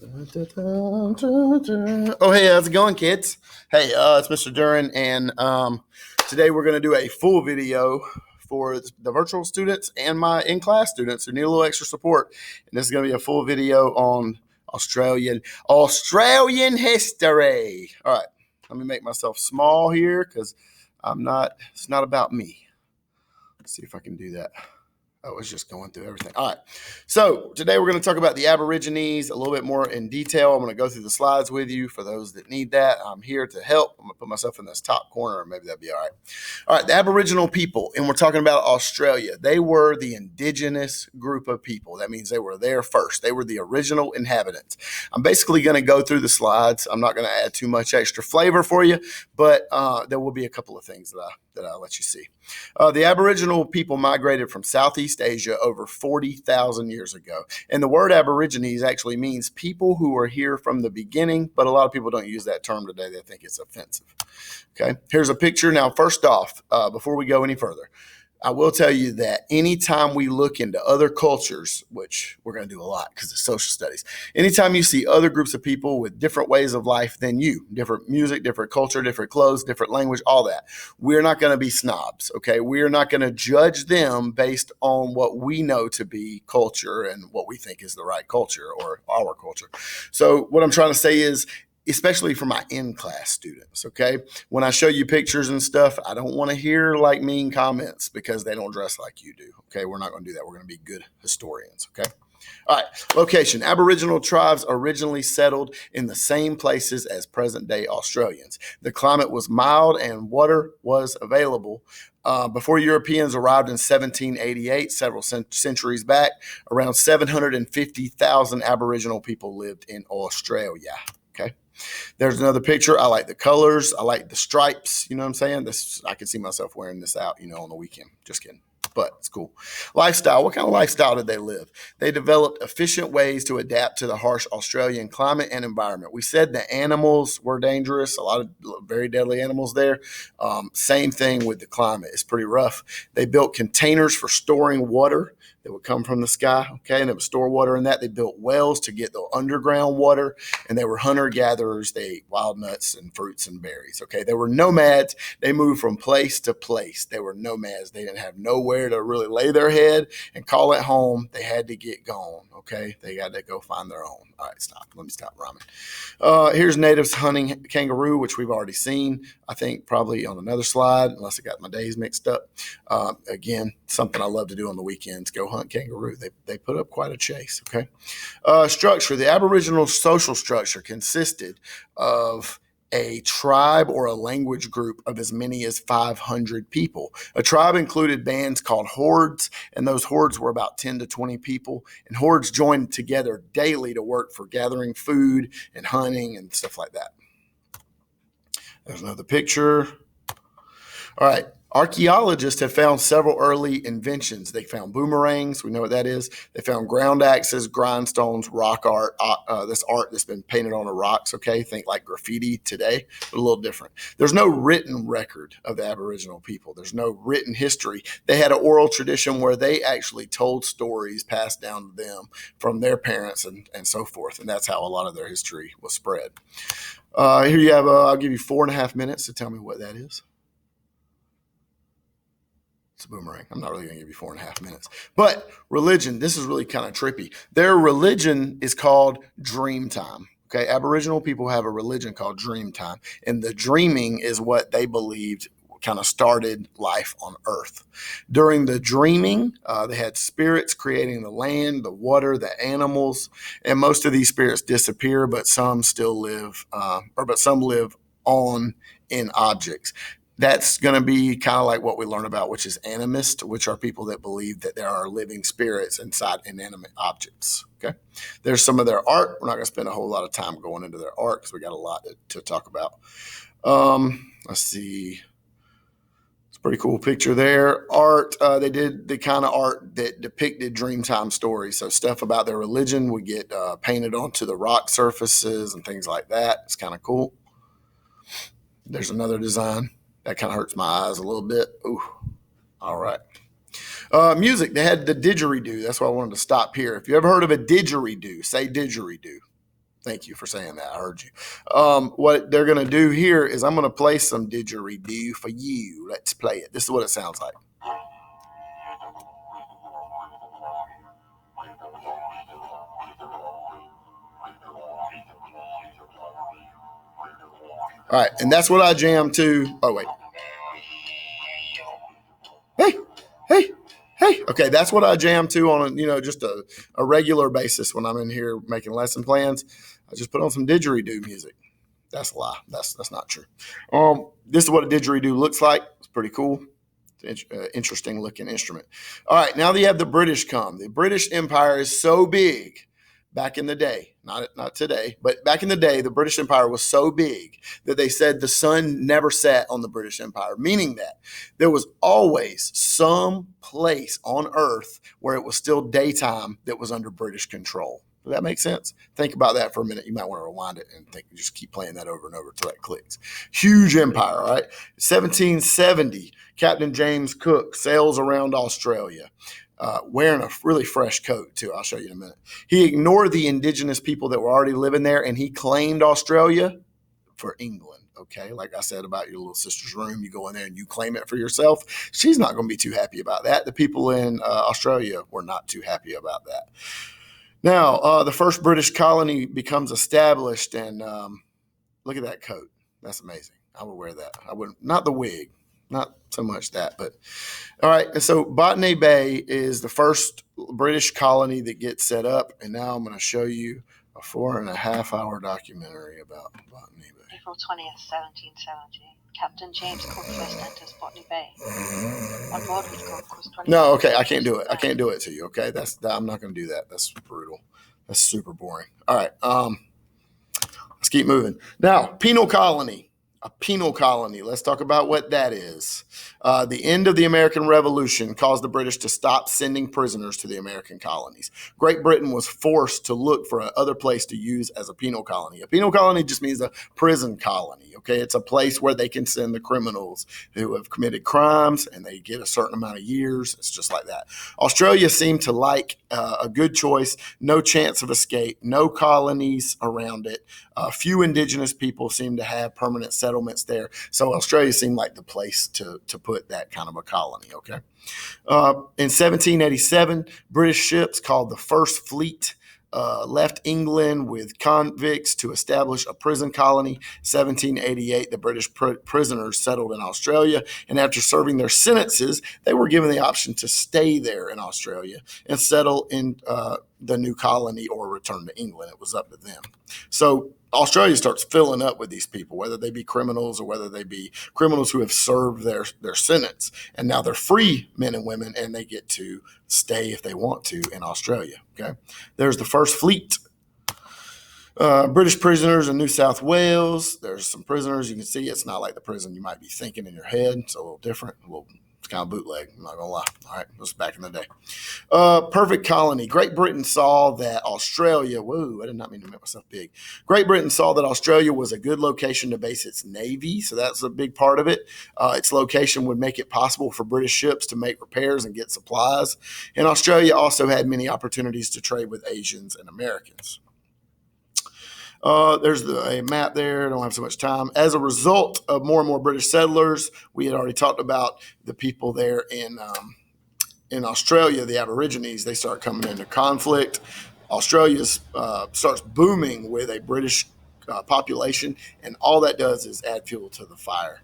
Oh, hey, how's it going, kids? Hey, it's Mr. Duran, and today we're going to do a full video for the virtual students and my in-class students who need a little extra support. And this is going to be a full video on Australian history. All right, let me make myself small here because it's not about me. Let's see if I can do that. I was just going through everything. All right. So today we're going to talk about the Aborigines a little bit more in detail. I'm going to go through the slides with you for those that need that. I'm here to help. I'm going to put myself in this top corner. Maybe that'd be all right. All right. The Aboriginal people, and we're talking about Australia. They were the indigenous group of people. That means they were there first. They were the original inhabitants. I'm basically going to go through the slides. I'm not going to add too much extra flavor for you, but there will be a couple of things that I'll let you see. The Aboriginal people migrated from Southeast Asia over 40,000 years ago. And the word Aborigines actually means people who were here from the beginning, but a lot of people don't use that term today. They think it's offensive. Okay, here's a picture. Now, first off, before we go any further, I will tell you that anytime we look into other cultures, which we're going to do a lot because it's social studies, anytime you see other groups of people with different ways of life than you, different music, different culture, different clothes, different language, all that, we're not going to be snobs, okay? We're not going to judge them based on what we know to be culture and what we think is the right culture or our culture. So what I'm trying to say is, especially for my in-class students, okay? When I show you pictures and stuff, I don't want to hear like mean comments because they don't dress like you do, okay? We're not going to do that. We're going to be good historians, okay? All right, location. Aboriginal tribes originally settled in the same places as present-day Australians. The climate was mild and water was available. Before Europeans arrived in 1788, several centuries back, around 750,000 Aboriginal people lived in Australia, okay? There's another picture. I like the colors. I like the stripes. You know what I'm saying? This, I could see myself wearing this out, on the weekend. Just kidding. But it's cool. Lifestyle. What kind of lifestyle did they live? They developed efficient ways to adapt to the harsh Australian climate and environment. We said the animals were dangerous. A lot of very deadly animals there. Same thing with the climate. It's pretty rough. They built containers for storing water that would come from the sky, okay, and it would store water in that. They built wells to get the underground water, and they were hunter-gatherers. They ate wild nuts and fruits and berries, okay? They were nomads. They moved from place to place. They were nomads. They didn't have nowhere to really lay their head and call it home. They had to get gone, okay? They got to go find their own. All right, stop. Let me stop rhyming. Here's natives hunting kangaroo, which we've already seen, I think probably on another slide, unless I got my days mixed up. Again, something I love to do on the weekends, go hunt kangaroo. They put up quite a chase, okay? Structure. The Aboriginal social structure consisted of a tribe or a language group of as many as 500 people. A tribe included bands called hordes, and those hordes were about 10 to 20 people. And hordes joined together daily to work for gathering food and hunting and stuff like that. There's another picture. All right. Archaeologists have found several early inventions. They found boomerangs. We know what that is. They found ground axes, grindstones, rock art, this art that's been painted on the rocks, okay? Think like graffiti today, but a little different. There's no written record of the Aboriginal people. There's no written history. They had an oral tradition where they actually told stories passed down to them from their parents and so forth, and that's how a lot of their history was spread. Here you have, I'll give you 4.5 minutes to tell me what that is. It's a boomerang. I'm not really going to give you 4.5 minutes. But religion, this is really kind of trippy. Their religion is called Dreamtime. Okay, Aboriginal people have a religion called Dreamtime. And the dreaming is what they believed kind of started life on Earth. During the dreaming, they had spirits creating the land, the water, the animals. And most of these spirits disappear, but some still live, but some live on in objects. That's going to be kind of like what we learn about, which is animists, which are people that believe that there are living spirits inside inanimate objects. Okay, there's some of their art. We're not going to spend a whole lot of time going into their art because we got a lot to talk about. Let's see. It's a pretty cool picture there. Art, they did the kind of art that depicted Dreamtime stories. So stuff about their religion would get painted onto the rock surfaces and things like that. It's kind of cool. There's another design. That kind of hurts my eyes a little bit. Ooh, all right. Music, they had the didgeridoo. That's why I wanted to stop here. If you ever heard of a didgeridoo, say didgeridoo. Thank you for saying that. I heard you. What they're going to do here is I'm going to play some didgeridoo for you. Let's play it. This is what it sounds like. All right, and that's what I jam to. Oh, wait. Hey, hey, hey. Okay, that's what I jam to on, just a regular basis when I'm in here making lesson plans. I just put on some didgeridoo music. That's a lie. That's not true. This is what a didgeridoo looks like. It's pretty cool. It's interesting looking instrument. All right, now that you have the British come. The British Empire is so big. Back in the day, not today, but back in the day, the British Empire was so big that they said the sun never set on the British Empire, meaning that there was always some place on Earth where it was still daytime that was under British control. Does that make sense? Think about that for a minute. You might want to rewind it and just keep playing that over and over until that clicks. Huge empire, right? 1770, Captain James Cook sails around Australia. Wearing a really fresh coat, too. I'll show you in a minute. He ignored the indigenous people that were already living there, and he claimed Australia for England. Okay, like I said about your little sister's room, you go in there and you claim it for yourself. She's not going to be too happy about that. The people in Australia were not too happy about that. Now, the first British colony becomes established, and look at that coat. That's amazing. I would wear that. I wouldn't, not the wig. Not so much that, but all right. And so Botany Bay is the first British colony that gets set up. And now I'm going to show you a 4.5-hour documentary about Botany Bay. April 20th, 1770. Captain James Cook first enters Botany Bay. On board with Cook was 20. No, okay. I can't do it. I can't do it to you. Okay. I'm not going to do that. That's brutal. That's super boring. All right. Let's keep moving. Now, penal colony. A penal colony. Let's talk about what that is. The end of the American Revolution caused the British to stop sending prisoners to the American colonies. Great Britain was forced to look for another place to use as a penal colony. A penal colony just means a prison colony. Okay, it's a place where they can send the criminals who have committed crimes, and they get a certain amount of years. It's just like that. Australia seemed to like a good choice. No chance of escape. No colonies around it. Few indigenous people seem to have permanent settlements there. So Australia seemed like the place to put that kind of a colony, okay? In 1787, British ships called the First Fleet left England with convicts to establish a prison colony. 1788, the British prisoners settled in Australia, and after serving their sentences, they were given the option to stay there in Australia and settle in the new colony or return to England. It was up to them. So Australia starts filling up with these people, whether they be criminals or whether they be criminals who have served their sentence. And now they're free men and women, and they get to stay if they want to in Australia. Okay. There's the First Fleet. British prisoners in New South Wales. There's some prisoners. You can see it's not like the prison you might be thinking in your head. It's a little different, it's kind of bootleg, I'm not going to lie. All right, this was back in the day. Perfect colony. Great Britain saw that Australia, I did not mean to make myself big. Great Britain saw that Australia was a good location to base its navy, so that's a big part of it. Its location would make it possible for British ships to make repairs and get supplies. And Australia also had many opportunities to trade with Asians and Americans. There's a map there. I don't have so much time. As a result of more and more British settlers, we had already talked about the people there in Australia, the Aborigines. They start coming into conflict. Australia starts booming with a British population, and all that does is add fuel to the fire.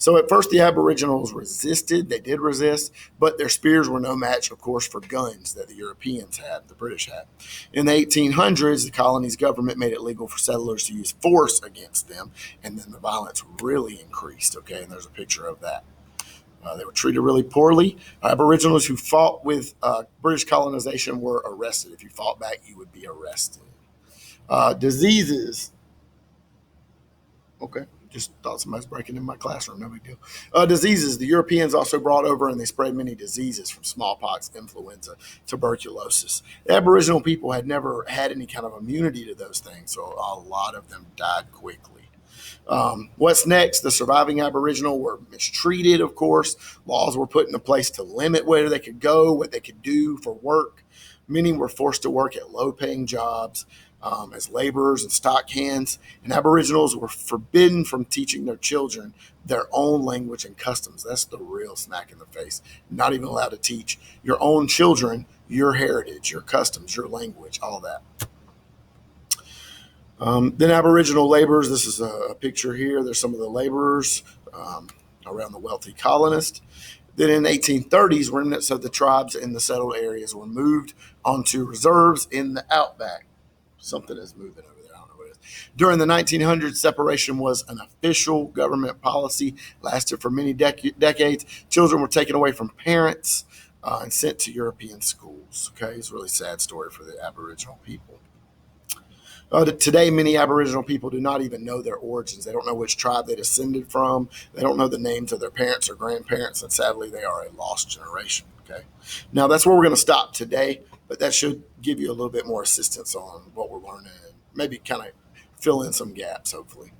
So at first the Aboriginals resisted. They did resist, but their spears were no match, of course, for guns that the Europeans had, the British had. In the 1800s, the colony's government made it legal for settlers to use force against them, and then the violence really increased, okay? And there's a picture of that. They were treated really poorly. Aboriginals who fought with British colonization were arrested. If you fought back, you would be arrested. Diseases. Okay. Just thought somebody's breaking in my classroom. No big deal. Diseases. The Europeans also brought over and they spread many diseases from smallpox, influenza, tuberculosis. The Aboriginal people had never had any kind of immunity to those things, so a lot of them died quickly. What's next? The surviving Aboriginal were mistreated, of course. Laws were put into place to limit where they could go, what they could do for work. Many were forced to work at low-paying jobs. as laborers and stock hands, and Aboriginals were forbidden from teaching their children their own language and customs. That's the real smack in the face. Not even allowed to teach your own children your heritage, your customs, your language, all that. Then Aboriginal laborers, this is a picture here. There's some of the laborers around the wealthy colonists. Then in the 1830s, remnants of the tribes in the settled areas were moved onto reserves in the outback. Something is moving over there. I don't know what it is. During the 1900s, separation was an official government policy, lasted for many decades. Children were taken away from parents and sent to European schools. Okay, it's a really sad story for the Aboriginal people. Today, many Aboriginal people do not even know their origins. They don't know which tribe they descended from. They don't know the names of their parents or grandparents, and sadly, they are a lost generation. Okay, now that's where we're going to stop today, but that should give you a little bit more assistance on what we're learning and maybe kind of fill in some gaps, hopefully.